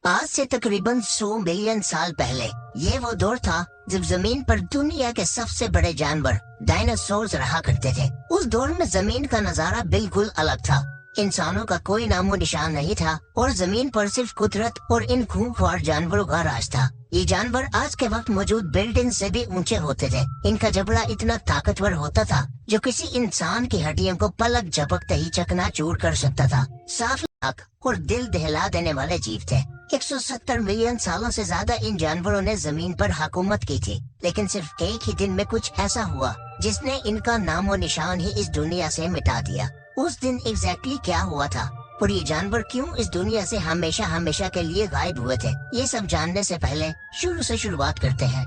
आज से तकरीबन 100 मिलियन साल पहले ये वो दौर था जब जमीन पर दुनिया के सबसे बड़े जानवर डायनासोर्स रहा करते थे। उस दौर में जमीन का नजारा बिल्कुल अलग था। इंसानों का कोई नामो निशान नहीं था और जमीन पर सिर्फ कुदरत और इन खूंखार जानवरों का राज था। ये जानवर आज के वक्त मौजूद बिल्डिंग से भी ऊंचे होते थे। इनका जबड़ा इतना ताकतवर होता था जो किसी इंसान की हड्डियों को पलक झपकते ही चकनाचूर कर सकता था। साफ आँख और दिल दहला देने वाले जीव थे। 170 मिलियन सालों से ज्यादा इन जानवरों ने जमीन पर हुकूमत की थी, लेकिन सिर्फ एक ही दिन में कुछ ऐसा हुआ जिसने इनका नामो निशान ही इस दुनिया से मिटा दिया। उस दिन एग्जैक्टली क्या हुआ था और ये जानवर क्यों इस दुनिया से हमेशा हमेशा के लिए गायब हुए थे, ये सब जानने से पहले शुरू से शुरुआत करते हैं।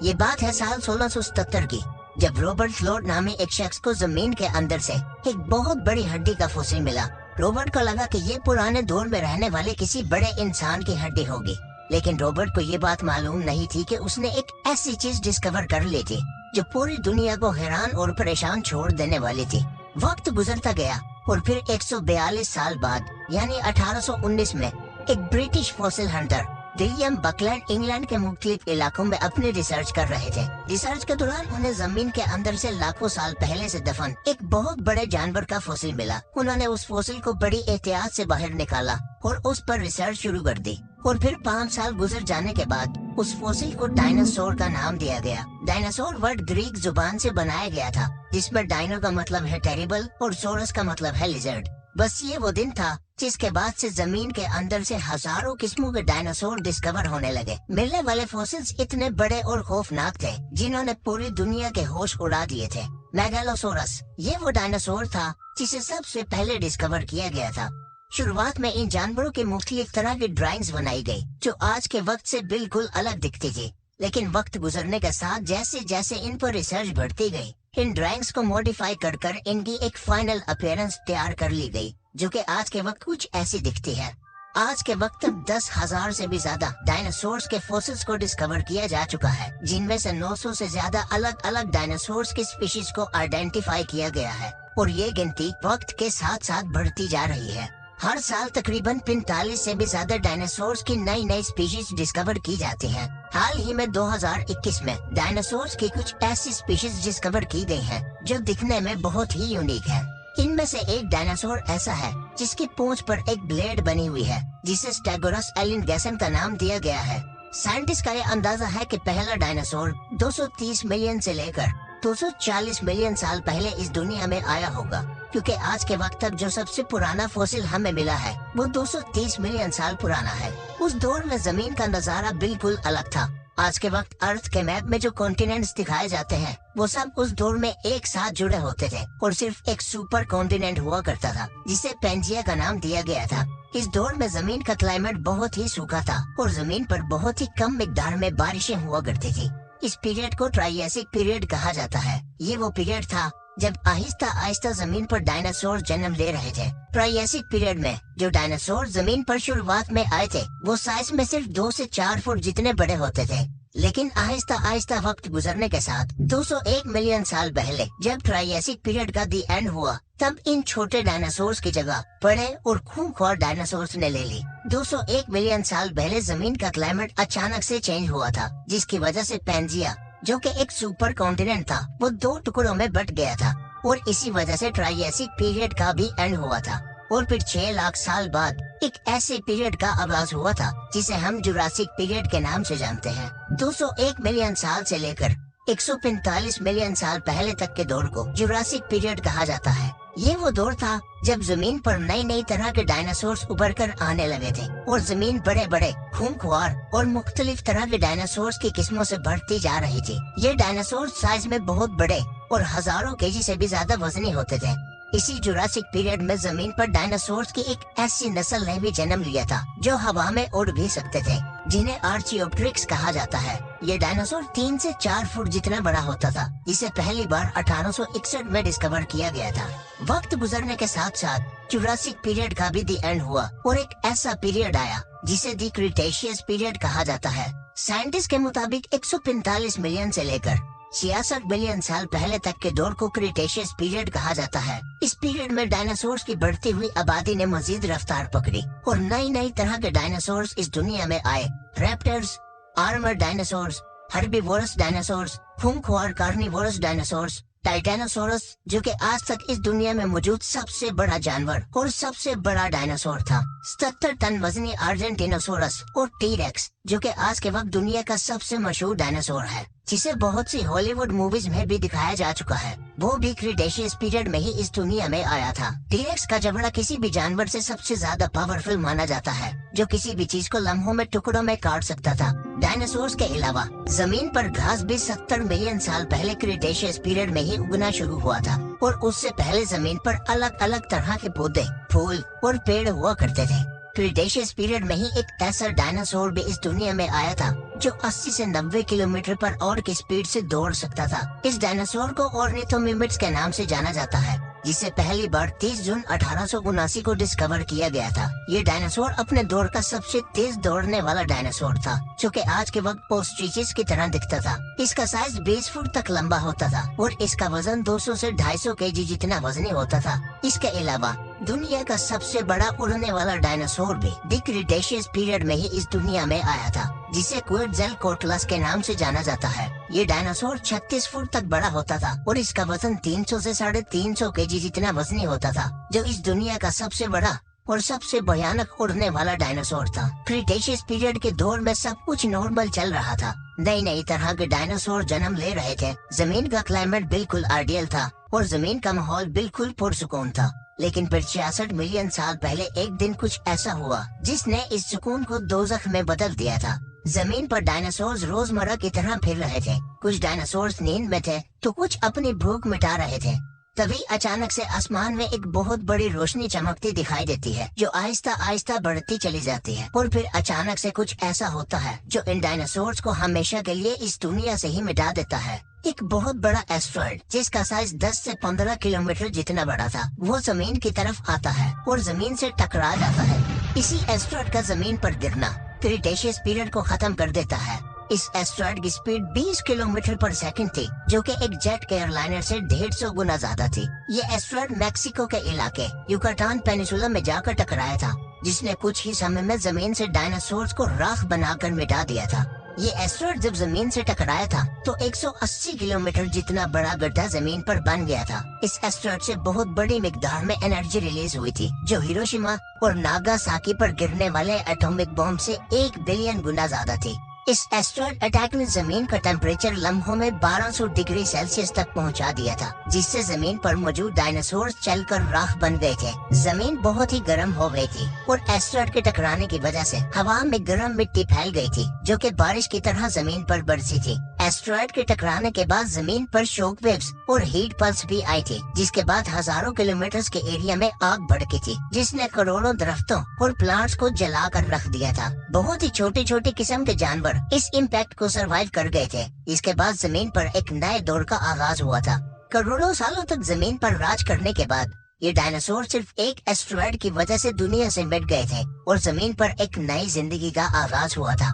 ये बात है साल 1677 की, जब रॉबर्ट लॉर्ड नामी एक शख्स को जमीन के अंदर से एक बहुत बड़ी हड्डी का फॉसिल मिला। रॉबर्ट को लगा कि ये पुराने दौर में रहने वाले किसी बड़े इंसान की हड्डी होगी, लेकिन रॉबर्ट को ये बात मालूम नहीं थी कि उसने एक ऐसी चीज डिस्कवर कर ली थी जो पूरी दुनिया को हैरान और परेशान छोड़ देने वाली थी। वक्त गुजरता गया और फिर 142 साल बाद यानी 1819 में एक British fossil Hunter William Buckland England के मुख्तलिफ इलाकों में अपनी रिसर्च कर रहे थे। रिसर्च के दौरान उन्हें जमीन के अंदर से लाखों साल पहले से दफन एक बहुत बड़े जानवर का फॉसिल मिला। उन्होंने उस फॉसिल को बड़ी एहतियात से बाहर निकाला और उस पर रिसर्च शुरू कर दी और फिर 5 साल गुजर जाने के बाद उस फॉसिल को डायनासोर का नाम दिया गया। डायनासोर वर्ड ग्रीक जुबान से बनाया गया था, जिसमें डायनो का मतलब है टेरिबल और सोरस का मतलब है लिजर्ड। बस ये वो दिन था जिसके बाद से जमीन के अंदर से हजारों किस्मों के डायनासोर डिस्कवर होने लगे। मिलने वाले फॉसिल्स इतने बड़े और खौफनाक थे जिन्होंने पूरी दुनिया के होश उड़ा दिए थे। मेगालोसोरस ये वो डायनासोर था जिसे सबसे पहले डिस्कवर किया गया था। शुरुआत में इन जानवरों के मुख्तलिफ तरह की ड्राइंग्स बनाई गई जो आज के वक्त से बिल्कुल अलग दिखती थी, लेकिन वक्त गुजरने के साथ जैसे जैसे इन पर रिसर्च बढ़ती गई, इन ड्राइंग्स को मॉडिफाई कर इनकी एक फाइनल अपीयरेंस तैयार कर ली गई जो कि आज के वक्त कुछ ऐसी दिखती है। आज के वक्त तक 10,000 से भी ज्यादा डायनासोर्स के फॉसिल्स को डिस्कवर किया जा चुका है, जिनमें से 900 से ज्यादा अलग अलग डायनासोर्स की स्पीशीज को आइडेंटिफाई किया गया है और ये गिनती वक्त के साथ साथ बढ़ती जा रही है। हर साल तकरीबन 45 से भी ज्यादा डायनासोर्स की नई नई स्पीशीज डिस्कवर की जाती हैं। हाल ही में 2021 में डायनासोर्स की कुछ ऐसी स्पीशीज डिस्कवर की गई हैं जो दिखने में बहुत ही यूनिक है। इनमें से एक डायनासोर ऐसा है जिसकी पूंछ पर एक ब्लेड बनी हुई है जिसे स्टेगोरस एलिनगेसन का नाम दिया गया है। साइंटिस्ट का यह अंदाजा है कि पहला डायनासोर 230 मिलियन से लेकर 240 मिलियन साल पहले इस दुनिया में आया होगा, क्योंकि आज के वक्त तक जो सबसे पुराना फॉसिल हमें मिला है वो 230 मिलियन साल पुराना है। उस दौर में जमीन का नजारा बिल्कुल अलग था। आज के वक्त अर्थ के मैप में जो कॉन्टिनेंट्स दिखाए जाते हैं वो सब उस दौर में एक साथ जुड़े होते थे और सिर्फ एक सुपर कॉन्टिनेंट हुआ करता था जिसे पेंजिया का नाम दिया गया था। इस दौर में जमीन का क्लाइमेट बहुत ही सूखा था और जमीन पर बहुत ही कम मिकदार में बारिशें हुआ करती थी। इस पीरियड को ट्राइएसिक पीरियड कहा जाता है। ये वो पीरियड था जब आहिस्ता आहिस्ता जमीन पर डायनासोर जन्म ले रहे थे। ट्राइएसिक पीरियड में जो डायनासोर जमीन पर शुरुआत में आए थे वो साइज में सिर्फ 2 से 4 फुट जितने बड़े होते थे, लेकिन आहिस्ता आहिस्ता वक्त गुजरने के साथ 201 मिलियन साल पहले जब ट्राइएसिक पीरियड का दी एंड हुआ तब इन छोटे डायनासोर्स की जगह बड़े और खूंखार डायनासोर्स ने ले ली। 201 मिलियन साल पहले जमीन का क्लाइमेट अचानक से चेंज हुआ था, जिसकी वजह से पेंजिया जो कि एक सुपर कॉन्टिनेंट था वो 2 टुकड़ों में बट गया था और इसी वजह से ट्राइएसिक पीरियड का भी एंड हुआ था। और फिर 6 लाख साल बाद एक ऐसे पीरियड का आगाज हुआ था जिसे हम जुरासिक पीरियड के नाम से जानते हैं। 201 मिलियन साल से लेकर 145 मिलियन साल पहले तक के दौर को जुरासिक पीरियड कहा जाता है। ये वो दौर था जब जमीन पर नई नई तरह के डायनासोर्स उभर कर आने लगे थे और जमीन बड़े बड़े खूंखार और मुख्तलिफ तरह के डायनासोर्स की किस्मों से बढ़ती जा रही थी। ये डायनासोर साइज में बहुत बड़े और हजारों केजी से भी ज्यादा वजनी होते थे। इसी जुरासिक पीरियड में जमीन पर डायनासोर्स की एक ऐसी नस्ल ने भी जन्म लिया था जो हवा में उड़ भी सकते थे, जिन्हें आर्चियोप्टेरिक्स कहा जाता है। ये डायनासोर 3 से 4 फुट जितना बड़ा होता था, जिसे पहली बार 1861 में डिस्कवर किया गया था। वक्त गुजरने के साथ साथ जुरासिक पीरियड का भी दी एंड हुआ और एक ऐसा पीरियड आया जिसे दी क्रिटेशियस पीरियड कहा जाता है। साइंटिस्ट के मुताबिक 145 मिलियन से लेकर 66 बिलियन साल पहले तक के दौर को क्रिटेशियस पीरियड कहा जाता है। इस पीरियड में डायनासोर्स की बढ़ती हुई आबादी ने मजीद रफ्तार पकड़ी और नई नई तरह के डायनासोर्स इस दुनिया में आए। Raptors, armour dinosaurs, herbivorous dinosaurs, खूंखार कार्निवोरस डायनासोर्स, टाइटेनोसोरस, जो कि आज तक इस दुनिया में मौजूद सबसे बड़ा जानवर और सबसे बड़ा डायनासोर था। 77 टन वजनी अर्जेंटिनोसोरस और टीरेक्स, जो कि आज के वक्त दुनिया का सबसे मशहूर डायनासोर है, जिसे बहुत सी हॉलीवुड मूवीज में भी दिखाया जा चुका है। वो भी क्रिटेशियस पीरियड में ही इस दुनिया में आया था। टीरेक्स का जबड़ा किसी भी जानवर से सबसे ज्यादा पावरफुल माना जाता है, जो किसी भी चीज को लम्हों में टुकड़ों में काट सकता था। डायनासोर्स के अलावा जमीन पर घास भी 70 मिलियन साल पहले क्रिटेशियस पीरियड में ही उगना शुरू हुआ था और उससे पहले जमीन पर अलग अलग तरह के पौधे, फूल और पेड़ हुआ करते थे। क्रिटेशियस पीरियड में ही एक ऐसा डायनासोर भी इस दुनिया में आया था जो 80 से 90 किलोमीटर पर आवर की स्पीड से दौड़ सकता था। इस डायनासोर को ऑर्निथोमिमिड्स के नाम से जाना जाता है, जिसे पहली बार 30 जून 1879 को डिस्कवर किया गया था। ये डायनासोर अपने दौर का सबसे तेज दौड़ने वाला डायनासोर था, जो कि आज के वक्त ऑस्ट्रिचेस की तरह दिखता था। इसका साइज 20 फुट तक लंबा होता था और इसका वजन 200 से 250 केजी जितना वजनी होता था। इसके अलावा दुनिया का सबसे बड़ा उड़ने वाला डायनासोर भी द क्रिटेशियस पीरियड में ही इस दुनिया में आया था, जिसे क्वैटज़लकोट्लस के नाम से जाना जाता है। ये डायनासोर 36 फुट तक बड़ा होता था और इसका वजन 300 से 350 केजी जितना वजनी होता था, जो इस दुनिया का सबसे बड़ा और सबसे भयानक उड़ने वाला डायनासोर था। क्रिटेशियस पीरियड के दौर में सब कुछ नॉर्मल चल रहा था। नई नई तरह के डायनासोर जन्म ले रहे थे। जमीन का क्लाइमेट बिल्कुल आइडियल था और जमीन का माहौल बिल्कुल पुरसुकून था। लेकिन फिर 66 मिलियन साल पहले एक दिन कुछ ऐसा हुआ जिसने इस सुकून को दोज़ख में बदल दिया था। जमीन पर डायनासोर्स रोजमर्रा की तरह फिर रहे थे। कुछ डायनासोर्स नींद में थे तो कुछ अपनी भूख मिटा रहे थे। तभी अचानक से आसमान में एक बहुत बड़ी रोशनी चमकती दिखाई देती है, जो आहिस्ता आहिस्ता बढ़ती चली जाती है और फिर अचानक से कुछ ऐसा होता है जो इन डायनासोर्स को हमेशा के लिए इस दुनिया से ही मिटा देता है। एक बहुत बड़ा एस्ट्रॉयड जिसका साइज 10 से 15 किलोमीटर जितना बड़ा था, वो जमीन की तरफ आता है और जमीन से टकरा जाता है। इसी एस्ट्रॉयड का जमीन पर गिरना क्रिटेशियस पीरियड को खत्म कर देता है। इस एस्ट्रॉयड की स्पीड 20 किलोमीटर पर सेकंड थी, जो कि एक जेट एयरलाइनर से 150 गुना ज्यादा थी। ये एस्ट्रॉयड मैक्सिको के इलाके युकाटान पेनिसुला में जाकर टकराया था, जिसने कुछ ही समय में जमीन से डायनासोर्स को राख बनाकर मिटा दिया था। ये एस्ट्रॉयड जब जमीन से टकराया था तो 180 किलोमीटर जितना बड़ा गड्ढा जमीन पर बन गया था। इस एस्ट्रॉयड से बहुत बड़ी मिकदार में एनर्जी रिलीज हुई थी, जो हिरोशिमा और नागासाकी पर गिरने वाले एटॉमिक बॉम्ब से 1 बिलियन गुना ज्यादा थी। इस एस्ट्रॉयड अटैक ने जमीन का टेम्परेचर लम्हों में 1200 डिग्री सेल्सियस तक पहुंचा दिया था, जिससे जमीन पर मौजूद डायनासोर्स चलकर राख बन गए थे। जमीन बहुत ही गर्म हो गई थी और एस्ट्रॉयड के टकराने की वजह से हवा में गर्म मिट्टी फैल गई थी, जो कि बारिश की तरह जमीन पर बरसी थी। एस्ट्रॉयड के टकराने के बाद जमीन पर शॉक वेव्स और हीट पल्स भी आई थी, जिसके बाद हजारों किलोमीटर के एरिया में आग भड़की थी, जिसने करोड़ों दरख्तों और प्लांट्स को जलाकर रख दिया था। बहुत ही छोटे छोटे किस्म के जानवर इस इम्पैक्ट को सरवाइव कर गए थे। इसके बाद जमीन पर एक नए दौर का आगाज हुआ था। करोड़ों सालों तक जमीन पर राज करने के बाद ये डायनासोर सिर्फ एक एस्ट्रॉयड की वजह से दुनिया से मिट गए थे और जमीन पर एक नई जिंदगी का आगाज हुआ था।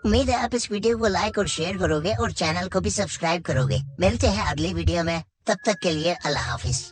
उम्मीद है आप इस वीडियो को लाइक और शेयर करोगे और चैनल को भी सब्सक्राइब करोगे। मिलते हैं अगली वीडियो में, तब तक के लिए अल्लाह हाफिज।